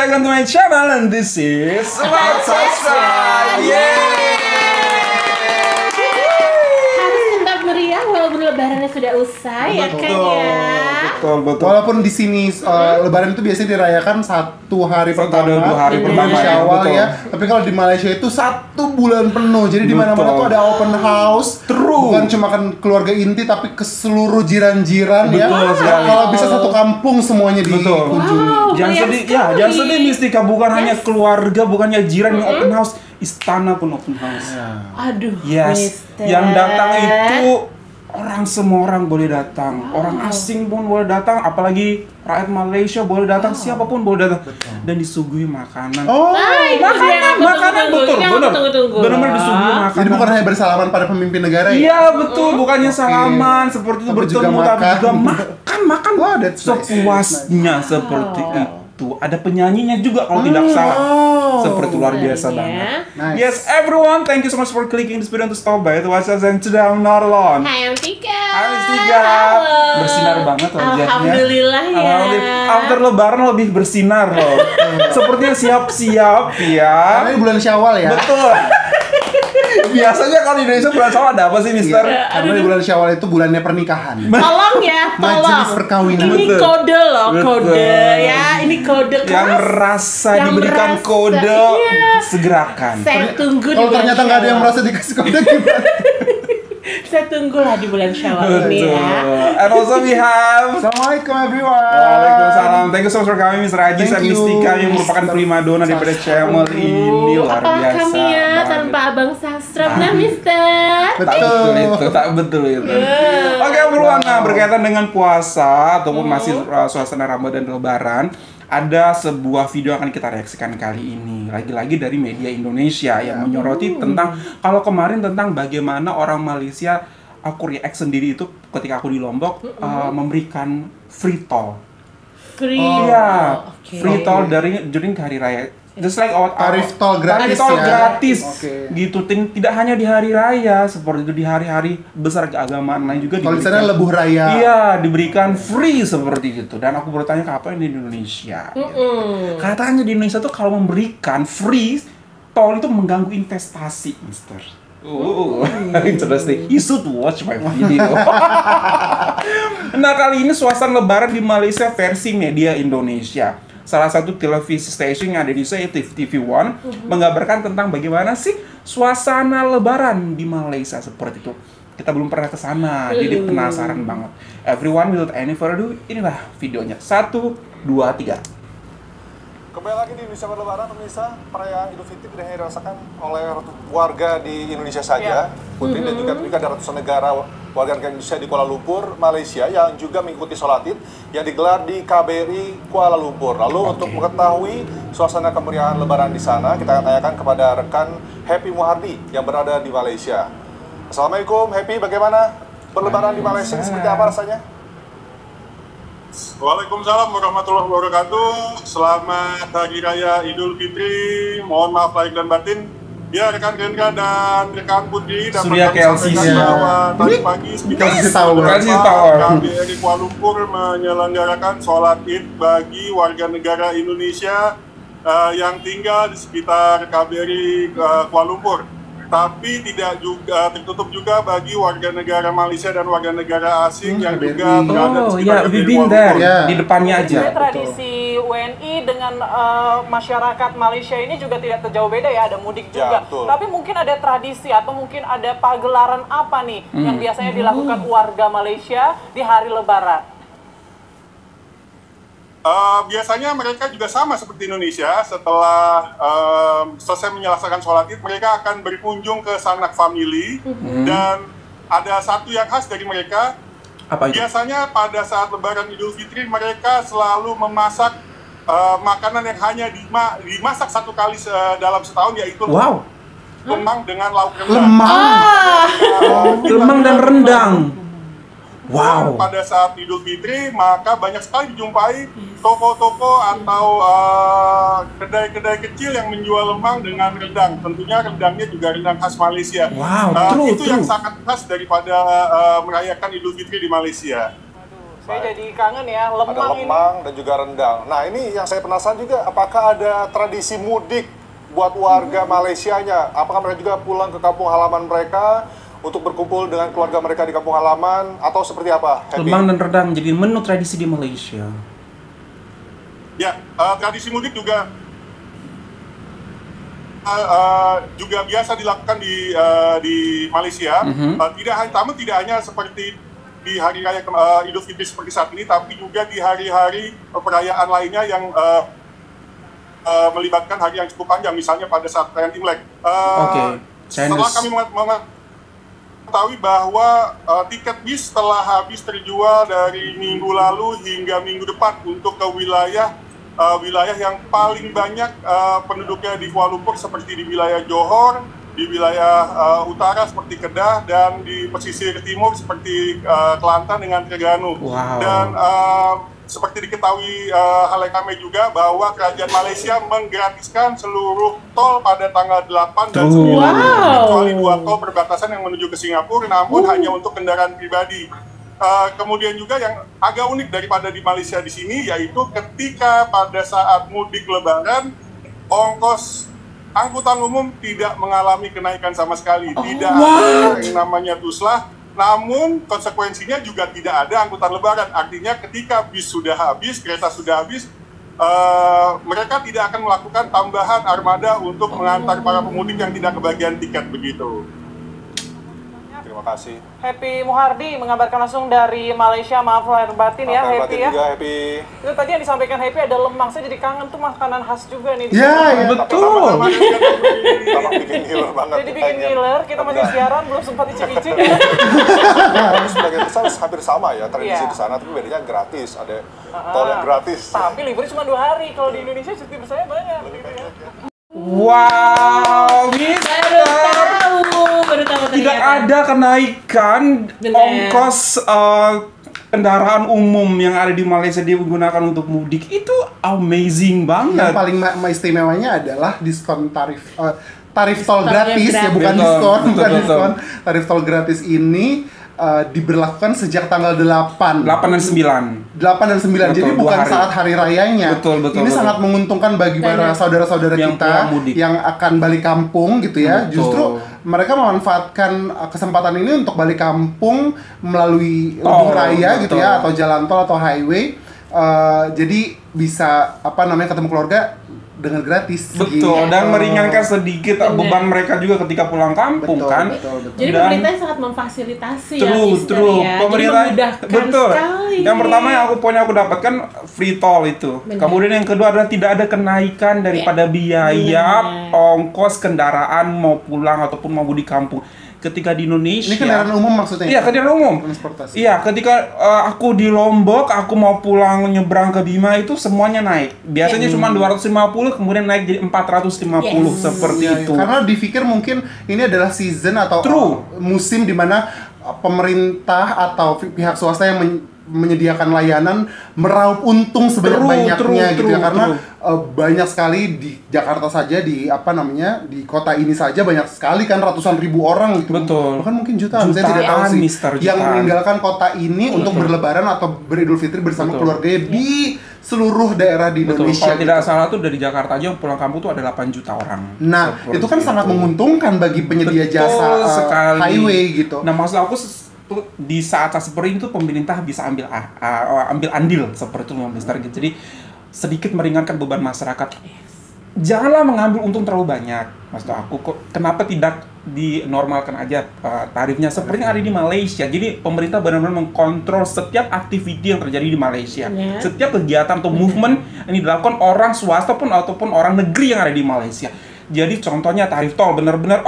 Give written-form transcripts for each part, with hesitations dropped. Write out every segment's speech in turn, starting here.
back on my channel and this is Let's Subscribe. Harus tetap meriah walaupun lebarannya sudah usai ya kan ya. Betul. Walaupun di sini Lebaran itu biasanya dirayakan 1 hari pertama, 2 hari pertama Syawal betul. ya. Tapi kalau di Malaysia itu 1 bulan penuh. Jadi di mana-mana tuh ada open house. True. Bukan cuma kan keluarga inti tapi ke seluruh jiran-jiran ya. Betul sekali. Kalau bisa 1 kampung semuanya Betul. dikunjungi. Wow, Jangan meriah sedih, sekali. jangan sedih Mistika, bukan hanya keluarga, bukannya jiran yang open house, istana pun open house. Aduh, Yes, Mister. yang datang itu semua orang boleh datang, orang asing pun boleh datang, apalagi rakyat Malaysia boleh datang, siapapun boleh datang, dan disuguhi makanan. Oh, Makanan betul, benar, benar-benar disuguhi makanan. jadi bukan hanya bersalaman pada pemimpin negara ya? Iya betul, bukannya salaman seperti itu Tapi juga bertemu, tapi makan. juga makan Wah, that's nice. sepuasnya seperti itu. Ada penyanyinya juga kalau tidak salah. Seperti luar biasa banget. Nice. Yes, everyone, thank you so much for clicking this video to stop by to watch us and today I'm not alone. Hai, I'm Tika. Hai Tika. Halo. Bersinar banget wajahnya. Alhamdulillah ya. Alhamdulillah. After lebaran lebih bersinar loh. Sepertinya siap-siap ya. Karena ini bulan Syawal ya. Betul. Biasanya kalau di Indonesia bulan Syawal ada apa sih, Mister? Karena di bulan Syawal itu bulannya pernikahan. Tolong ya, tolong. Majelis perkawinan. Ini Betul. kode loh, Betul. kode ya. Ini kode kelas. Yang merasa Yang diberikan merasa, kode, iya. segerakan. Saya tunggu di Kalau bulan ternyata nggak ada yang Syawal. merasa dikasih kode gimana? Saya tunggulah di bulan Syawal ini Betul. ya. And also we have Assalamualaikum everyone. Waalaikumsalam. Thank you so much for coming, Mr. Ajis dan Thank you. Mistika yang merupakan primadona daripada channel ini, luar Apa biasa. kami ya banget. tanpa Abang Sastra, nah Mister. Tak betul itu. Oke, everyone, nah berkaitan dengan puasa ataupun masih suasana Ramadan dan Lebaran, ada sebuah video yang akan kita reaksikan kali ini. Lagi-lagi dari media Indonesia yang menyoroti tentang, kalau kemarin tentang bagaimana orang Malaysia, aku react sendiri itu ketika aku di Lombok, memberikan free toll. Free. Iya, Oke. free toll during hari raya. Just like Tarif tol gratis tarif tol ya. gratis. Oke. Gitu. Tidak hanya di hari raya, seperti itu di hari-hari besar keagamaan lain juga Kalau di sana lebuh raya. Iya, diberikan free seperti itu. Dan aku bertanya kapan di Indonesia? Katanya di Indonesia tuh kalau memberikan free tol itu mengganggu investasi, Mister. Interesting. You should watch my video. Nah, kali ini suasana Lebaran di Malaysia versi media Indonesia. Salah satu televisi station yang ada di Indonesia, TV One, menggambarkan tentang bagaimana sih suasana Lebaran di Malaysia seperti itu. Kita belum pernah ke sana, jadi penasaran banget. Everyone, without any further ado, inilah videonya. 1, 2, 3. Kembali lagi di Indonesia Berlebaran, pemirsa. Perayaan Idul Fitri tidak hanya dirasakan oleh warga di Indonesia saja, Putri, dan juga ada ratusan negara warga negara Indonesia di Kuala Lumpur, Malaysia, yang juga mengikuti sholat Id yang digelar di KBRI Kuala Lumpur. Lalu untuk mengetahui suasana kemeriahan Lebaran di sana, kita akan tanyakan kepada rekan Happy Muhardi yang berada di Malaysia. Assalamualaikum, Happy. Bagaimana berlebaran di Malaysia? Seperti apa rasanya? Waalaikumsalam warahmatullahi wabarakatuh. Selamat Hari Raya Idul Fitri. Mohon maaf lahir dan batin. Ya, rekan Gendra dan rekan Putri dapat Surya kami KLCC. sampaikan bahwa tadi pagi KLCC Tower. KLCC Tower. KBRI Kuala Lumpur menyelenggarakan sholat Id bagi warga negara Indonesia yang tinggal di sekitar KBRI Kuala Lumpur. Tapi tidak juga tertutup juga bagi warga negara Malaysia dan warga negara asing yang juga berada di Oh sekitar ya, KBRI we've been Kuala there. Lumpur. Ya. Di depannya aja. Sebenarnya tradisi WNI dengan masyarakat Malaysia ini juga tidak terjauh beda ya, ada mudik Ya, juga. betul. Tapi mungkin ada tradisi atau mungkin ada pagelaran apa nih yang biasanya dilakukan warga Malaysia di hari Lebaran? Biasanya mereka juga sama seperti Indonesia, setelah selesai menyelesaikan sholat Id, mereka akan berkunjung ke sanak famili, dan ada satu yang khas dari mereka. Apa itu? Biasanya pada saat Lebaran Idul Fitri mereka selalu memasak makanan yang hanya dimasak satu kali dalam setahun, yaitu Wow, lemang dengan lauk rendang. Lemang. lemang dan rendang. Wow. Pada saat Idul Fitri, maka banyak sekali dijumpai toko-toko atau kedai-kedai kecil yang menjual lemang dengan rendang. Tentunya rendangnya juga rendang khas Malaysia. Wow, true, itu yang true. sangat khas daripada merayakan Idul Fitri di Malaysia. Saya jadi kangen ya, Ada lemang ini. lemang dan juga rendang. Nah ini yang saya penasaran juga, apakah ada tradisi mudik buat warga Malaysianya? Apakah mereka juga pulang ke kampung halaman mereka untuk berkumpul dengan keluarga mereka di kampung halaman atau seperti apa? Happy? Lemang dan rendang jadi menu tradisi di Malaysia. Ya, tradisi mudik juga biasa dilakukan di Malaysia. Tidak hanya seperti di hari raya Idul Fitri seperti saat ini, tapi juga di hari-hari perayaan lainnya yang melibatkan hari yang cukup panjang, misalnya pada saat perayaan Imlek. Setelah kami mengetahui bahwa tiket bis telah habis terjual dari minggu lalu hingga minggu depan untuk ke wilayah yang paling banyak penduduknya di Kuala Lumpur, seperti di wilayah Johor, di wilayah utara seperti Kedah, dan di pesisir timur seperti Kelantan dengan Terengganu. Dan seperti diketahui Halekame juga bahwa kerajaan Malaysia menggratiskan seluruh tol pada tanggal 8 dan 9, kecuali 2 tol perbatasan yang menuju ke Singapura, namun hanya untuk kendaraan pribadi. Kemudian juga yang agak unik daripada di Malaysia di sini, yaitu ketika pada saat mudik Lebaran, ongkos angkutan umum tidak mengalami kenaikan sama sekali. Tidak ada yang namanya tuslah, namun konsekuensinya juga tidak ada angkutan Lebaran. Artinya ketika bis sudah habis, kereta sudah habis, mereka tidak akan melakukan tambahan armada untuk mengantar para pemudik yang tidak kebagian tiket begitu. Terima kasih. Happy Muhardi mengabarkan langsung dari Malaysia. Maaf lahir batin ya, Happy ya. Juga, Happy. Itu tadi yang disampaikan Happy ada lemang, saya jadi kangen tuh makanan khas juga nih. Ya, Betul. Tampak bikin ngiler banget. Jadi bikin ngiler, kita masih siaran belum sempat icip-icip. Tapi sebagian besar hampir sama ya tradisi Iya. di sana, tapi bedanya gratis. Ada tol yang gratis. Tapi liburnya cuma 2 hari. Kalau di Indonesia cuti bersama banyak. Gitu ya. Wow, Mister. Baru tahu Tidak ternyata. ada kenaikan Bener. ongkos kendaraan umum yang ada di Malaysia digunakan untuk mudik. Itu amazing Yang banget. paling istimewanya adalah diskon tarif tol Tolnya gratis ya, gratis. bukan Betul, diskon, betul, bukan betul. diskon. Tarif tol gratis ini diberlakukan sejak tanggal 8 8 dan 9. 8 dan 9, Betul, jadi 2 bukan hari. saat hari rayanya. Betul, Ini betul, betul. sangat menguntungkan bagi para Banyak. saudara-saudara Yang kita pulang mudik. yang akan balik kampung gitu ya. Betul. Justru mereka memanfaatkan kesempatan ini untuk balik kampung melalui Tol, lubung raya gitu betul. ya, atau jalan tol atau highway. Jadi bisa ketemu keluarga dengan gratis. Betul, gitu. dan meringankan sedikit Bener. beban mereka juga ketika pulang kampung Betul, kan. betul. Jadi Dan- pemerintah sangat memfasilitasi ya, True, Mister true. ya. Pemerintah Jadi memudahkan betul. sekali. Yang pertama yang aku dapatkan free toll itu. Benar. Kemudian yang kedua adalah tidak ada kenaikan daripada biaya Benar. ongkos kendaraan mau pulang ataupun mau di kampung. Ketika di Indonesia. Ini kendaraan umum maksudnya? Iya, kendaraan umum. Transportasi. Iya, ketika aku di Lombok, aku mau pulang nyebrang ke Bima itu semuanya naik. Biasanya cuma 250, kemudian naik jadi 450 Yes. seperti Iya, iya. itu. Karena dipikir mungkin ini adalah season atau True. musim di mana pemerintah atau pihak swasta yang menyediakan layanan meraup untung sebanyak-banyaknya True, gitu ya, true, karena true. banyak sekali di Jakarta saja, di di kota ini saja banyak sekali kan ratusan ribu orang gitu. Betul. Bahkan mungkin jutaan, saya tidak tahu Jutaan, sih, Mister, yang jutaan. meninggalkan kota ini untuk berlebaran atau beridul fitri bersama keluarganya di seluruh daerah di Betul. Indonesia. Kalau tidak gitu. salah tuh dari Jakarta aja yang pulang kampung tuh ada 8 juta orang. Nah, Seperti itu kan sangat menguntungkan bagi penyedia Betul jasa sekali. highway gitu. Nah, maksud aku di saat-saat seperti itu pemerintah bisa ambil andil seperti itu, Mister. Jadi sedikit meringankan beban masyarakat. Janganlah mengambil untung terlalu banyak. Maksud aku kok kenapa tidak dinormalkan aja tarifnya seperti yang ada di Malaysia. Jadi pemerintah benar-benar mengkontrol setiap aktiviti yang terjadi di Malaysia. Benar. Setiap kegiatan atau movement yang dilakukan orang swasta ataupun orang negeri yang ada di Malaysia. Jadi contohnya tarif tol benar-benar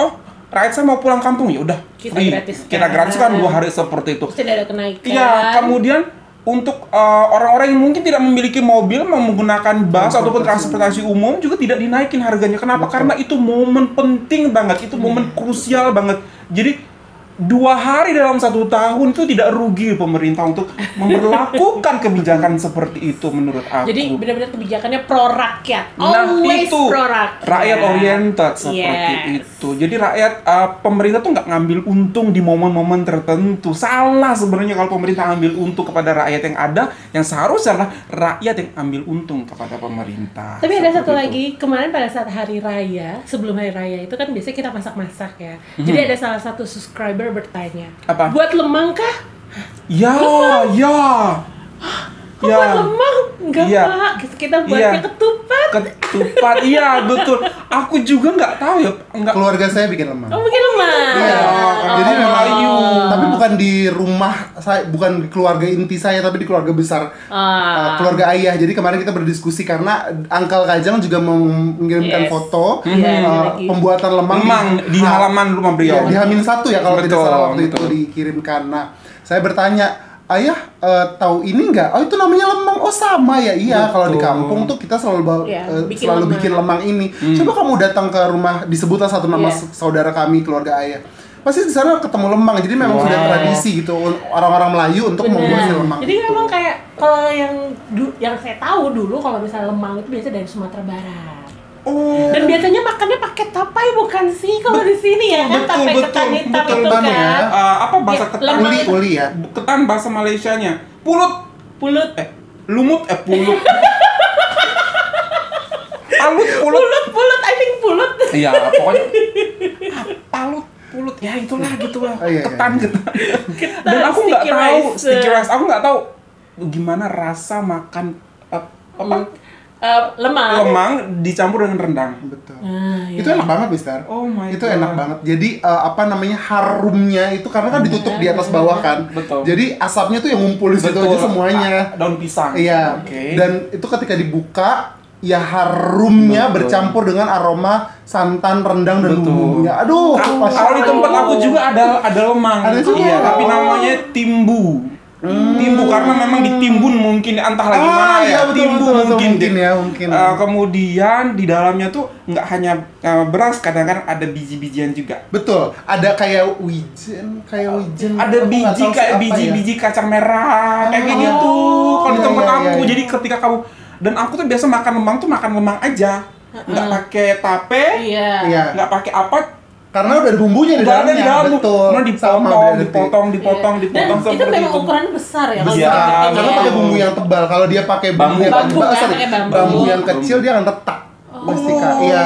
rakyat saya mau pulang kampung ya udah Kita free. gratiskan. Kita gratiskan 2 hari seperti itu. Terus tidak ada kenaikan. Iya, kemudian untuk orang-orang yang mungkin tidak memiliki mobil mau menggunakan bus ataupun transportasi umum juga tidak dinaikin harganya. Kenapa? Karena itu momen penting banget, itu momen krusial banget. Jadi 2 hari dalam 1 tahun itu tidak rugi pemerintah untuk memperlakukan kebijakan seperti itu menurut aku. Jadi benar-benar kebijakannya pro rakyat. Nah Always itu pro rakyat. rakyat oriented seperti itu. Jadi rakyat pemerintah tuh nggak ngambil untung di momen-momen tertentu. Salah sebenarnya kalau pemerintah ambil untung kepada rakyat yang ada, yang seharusnya adalah rakyat yang ambil untung kepada pemerintah. Tapi ada Seperti satu itu. lagi, kemarin pada saat hari raya, sebelum hari raya itu kan biasanya kita masak-masak ya. Jadi ada salah satu subscriber bertanya, Apa? buat lemang kah? Ya. Kok buat lemang? Enggak Iya. Pak, kita buatnya Iya. ketupat. Ketupat, iya betul. Aku juga nggak tahu ya, nggak. Keluarga saya bikin lemang. Oh mungkin lemang. Iya. Jadi Oh, memang Melayu. tapi bukan di rumah saya, bukan di keluarga inti saya, tapi di keluarga besar. Keluarga ayah. Jadi kemarin kita berdiskusi karena Uncle Kajang juga mengirimkan Yes. foto Iya, lagi. pembuatan lemang Memang di halaman rumah beliau. Iya, di H-1 ya kalau tidak Betul, salah waktu betul. itu dikirimkan. Nah, saya bertanya, ayah tahu ini nggak? Oh itu namanya lemang. Oh sama ya. Iya, kalau di kampung tuh kita selalu Iya, bikin selalu lemang. bikin lemang ini. Coba kamu datang ke rumah, disebutlah satu nama Iya. saudara kami, keluarga ayah. Pasti di sana ketemu lemang. Jadi memang sudah tradisi gitu orang-orang Melayu untuk membuat si lemang. Jadi memang kayak kalau yang saya tahu dulu kalau misalnya lemang itu biasa dari Sumatera Barat. Oh. Dan biasanya makannya pakai tapai bukan sih kalau di sini ya kan, tapai ketan hitam itu betul, kan. ya. Apa bahasa Ya, ketan? lemang. Uli ya. Ketan bahasa Malaysianya. Pulut. Pulut. Lumut pulut. Pulut. Pulut, I think pulut. Iya, pokoknya pulut ya itulah gitulah. Oh, iya, Ketan. Kita Dan aku nggak sticky tahu rice. sticky rice. Aku nggak tahu gimana rasa makan Lemang. lemang dicampur dengan rendang. Betul. Iya. Itu enak banget, Mister. Oh my Itu God. enak banget. Jadi harumnya itu karena kan ditutup di atas bawah kan. Betul. Jadi asapnya tuh yang ngumpul di situ Betul. aja semuanya. Daun pisang. Iya. Oke. Dan itu ketika dibuka ya harumnya Betul. bercampur dengan aroma santan, rendang dan Betul. bumbunya. Aduh, Kalau di tempat aku juga ada lemang. Ada juga. Iya, tapi namanya timbu. Timbu karena memang ditimbun mungkin entah lagi mana ya. iya, betul, Timbu betul, betul. mungkin. Mungkin ya, mungkin. Kemudian di dalamnya tuh nggak hanya beras, kadang-kadang ada biji-bijian juga. betul. Ada kayak wijen. Ada Aku nggak biji tahu kayak apa ya. biji-biji kacang merah kayak Oh, gitu. Kalau di iya, tempat iya, aku, iya. jadi ketika kamu dan aku tuh biasa makan lemang aja, nggak pakai tape, Iya. Iya. nggak pakai apa. Karena udah ada bumbunya di Udah ada dalamnya. di dalam, Betul. kemudian Sama, dipotong, berarti. Dan itu seperti memang itu. ukurannya besar ya kalau Besar. kita Karena bikin pakai ya. bumbu yang tebal. Kalau dia pakai bumbu yang Bambu, tebal, kan? sorry, Pakai bambu. bambu yang kecil dia akan retak. Mustika. Iya.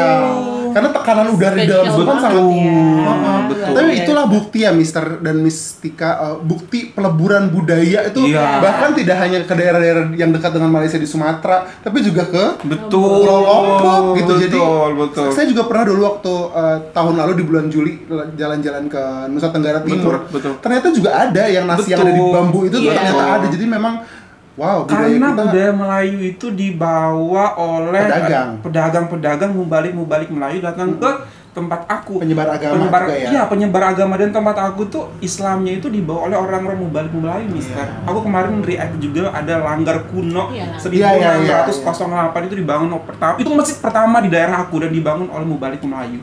Karena tekanan udara di dalam Spesial situ kan sangat. banget ya. Heeh. Betul. Tapi itulah bukti ya Mister dan Mistika, bukti peleburan budaya itu Iya. bahkan tidak hanya ke daerah-daerah yang dekat dengan Malaysia di Sumatera, tapi juga ke Betul. Pulau Lombok gitu. Jadi betul. saya juga pernah dulu waktu tahun lalu di bulan Juli jalan-jalan ke Nusa Tenggara Timur. betul. Ternyata juga ada yang nasi yang ada di Betul. bambu itu tuh Iya. ternyata ada. Jadi memang wow, budaya Karena kita. budaya Melayu itu dibawa oleh pedagang mubalik Melayu datang ke tempat aku. Penyebar agama juga ya? Iya, penyebar agama, dan tempat aku tuh Islamnya itu dibawa oleh orang-orang mubalik Melayu, Mister. Aku kemarin react juga ada Langgar Kuno Iya. 1608 itu dibangun pertama. Itu masjid pertama di daerah aku dan dibangun oleh mubalik Melayu.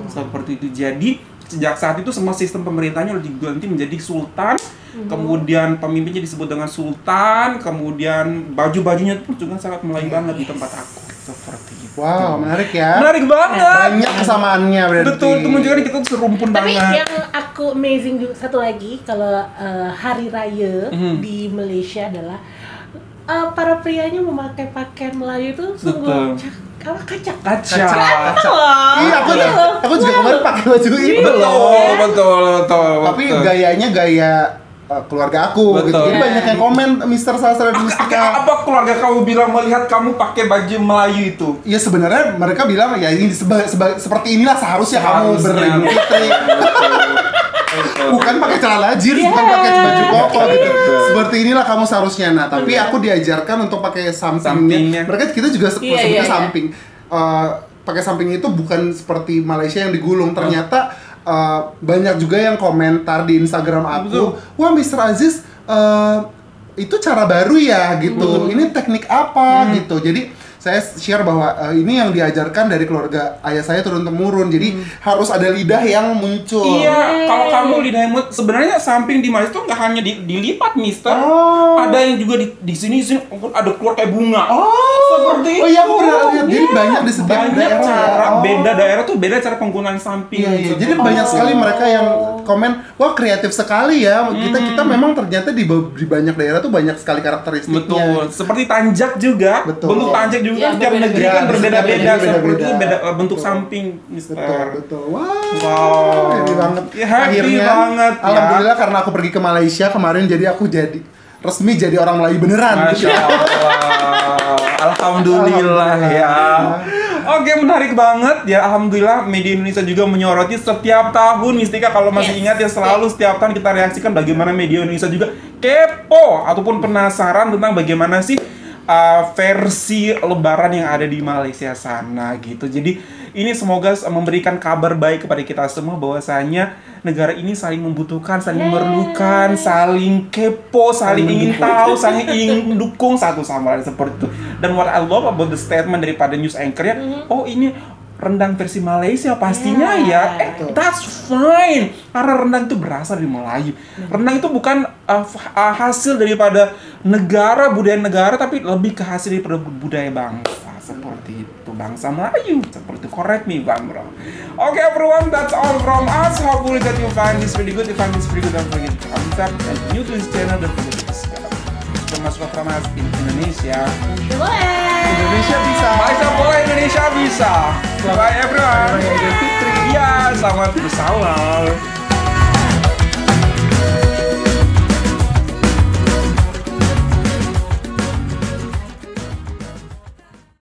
Seperti itu. Jadi sejak saat itu semua sistem pemerintahnya udah diganti menjadi sultan. Kemudian pemimpinnya disebut dengan sultan, kemudian baju-bajunya pun juga sangat Melayu banget di tempat aku. Seperti itu. Wow, menarik ya. Menarik banget. Banyak kesamaannya berarti. Betul, itu menunjukkan kita tuh serumpun Tapi banget. yang aku amazing juga satu lagi kalau hari raya di Malaysia adalah para prianya memakai pakaian Melayu itu sungguh kacak. Kaca. Iya, aku juga kemarin pakai baju itu loh. Betul. Tapi gayanya gaya keluarga aku gitu. Betul. Jadi banyak yang komen Mister Sastra dan Mistika. Apa keluarga kamu bilang melihat kamu pakai baju Melayu itu? Ya sebenarnya mereka bilang ya ini seperti inilah seharusnya kamu beridul fitri. Bukan pakai celana jeans, bukan pakai baju koko gitu. Seperti inilah kamu seharusnya. Nah, tapi aku diajarkan untuk pakai sampingnya. Sampingnya. Kita juga sebutnya Iya. samping. Pakai samping itu bukan seperti Malaysia yang digulung. Ternyata banyak juga yang komentar di Instagram aku, wah Mr. Aziz itu cara baru ya gitu. Ini teknik apa gitu. Jadi saya share bahwa ini yang diajarkan dari keluarga ayah saya turun temurun. Jadi harus ada lidah yang muncul. Iya, kalau kamu lidah yang sebenarnya samping di Malaysia itu nggak hanya dilipat, Mister. Ada yang juga di sini ada keluar kayak bunga. Seperti itu. Oh iya, aku pernah lihat. Jadi banyak di setiap banyak daerah. cara, beda daerah tuh beda cara penggunaan samping. Iya. Jadi banyak sekali mereka yang komen, wah kreatif sekali ya. Kita memang ternyata di banyak daerah tuh banyak sekali karakteristiknya. Betul. Seperti tanjak juga. Betul. Bentuk tanjak juga Ya, setiap berbeda. negeri kan Ya, berbeda-beda. Seperti beda-beda. itu beda bentuk Betul. samping, Mister. Betul. Wow. Wow. Happy banget. Ya, happy Akhirnya, banget, ya. alhamdulillah karena aku pergi ke Malaysia kemarin, jadi aku jadi resmi jadi orang Melayu beneran. Masya Allah. Alhamdulillah ya. Oke, menarik banget ya. Alhamdulillah media Indonesia juga menyoroti setiap tahun. Mistika kalau masih ingat ya, selalu setiap tahun kita reaksikan bagaimana media Indonesia juga kepo ataupun penasaran tentang bagaimana sih versi Lebaran yang ada di Malaysia sana gitu. Jadi ini semoga memberikan kabar baik kepada kita semua bahwasanya negara ini saling membutuhkan, saling memerlukan, saling kepo, saling ingin tahu, saling ingin mendukung satu sama lain seperti itu. Dan what I love about the statement daripada news anchor-nya, oh ini rendang versi Malaysia pastinya ya. That's fine. Karena rendang itu berasal dari Melayu. Rendang itu bukan hasil daripada negara, budaya negara, tapi lebih ke hasil daripada budaya bangsa. Seperti itu, bangsa Melayu. Seperti itu, correct me if I'm wrong. Okay everyone, that's all from us. Hopefully that you find this really good. If you find this really good, don't forget to subscribe. And new to this channel, don't forget to subscribe. Termasuk from us in Indonesia. Indonesia bisa. Malaysia boleh, Indonesia bisa. Bye everyone. Raya Idul Fitri. Ya, selamat bersahur.